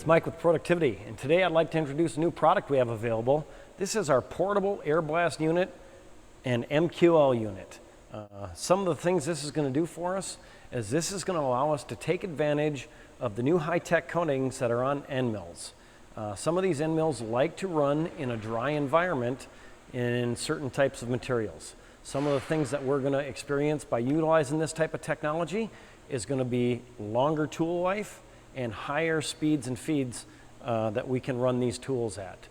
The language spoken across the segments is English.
it's Mike with Productivity, and today I'd like to introduce a new product we have available. This is our portable AirBlast unit and MQL unit. Some of the things this is going to do for us is this is going to allow us to take advantage of the new high-tech coatings that are on end mills. Some of these end mills like to run in a dry environment in certain types of materials. Some of the things that we're going to experience by utilizing this type of technology is going to be longer tool life and higher speeds and feeds that we can run these tools at.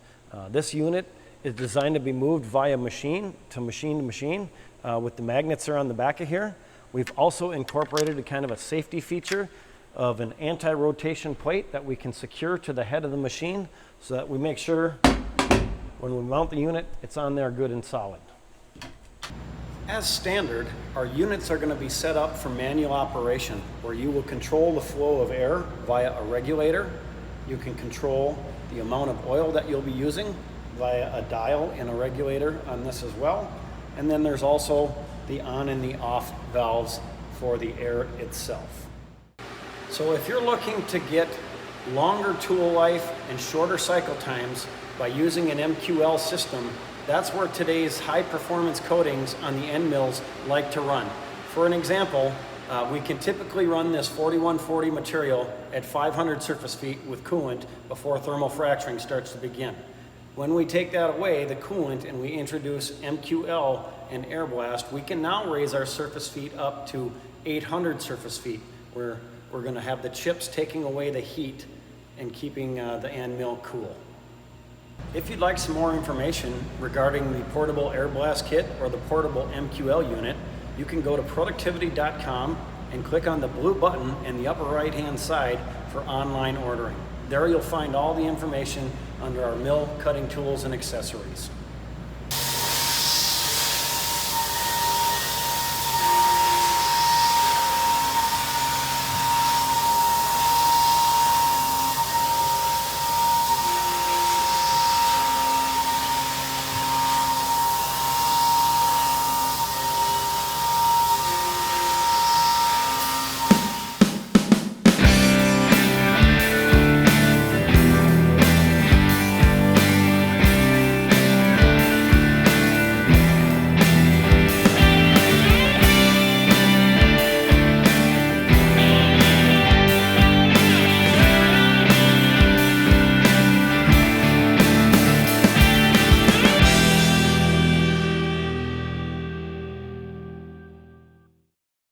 This unit is designed to be moved via machine to machine with the magnets that are on the back of here. We've also incorporated a kind of a safety feature of an anti-rotation plate that we can secure to the head of the machine so that we make sure when we mount the unit, it's on there good and solid. As standard, our units are going to be set up for manual operation, where you will control the flow of air via a regulator. You can control the amount of oil that you'll be using via a dial and a regulator on this as well. And then there's also the on and the off valves for the air itself. So if you're looking to get longer tool life and shorter cycle times by using an MQL system, that's where today's high performance coatings on the end mills like to run. For an example, we can typically run this 4140 material at 500 surface feet with coolant before thermal fracturing starts to begin. When we take that away, the coolant, and we introduce MQL and AirBlast, we can now raise our surface feet up to 800 surface feet, where we're going to have the chips taking away the heat and keeping the end mill cool. If you'd like some more information regarding the portable AirBlast kit or the portable MQL unit, you can go to productivity.com and click on the blue button in the upper right hand side for online ordering. There you'll find all the information under our mill cutting tools and accessories.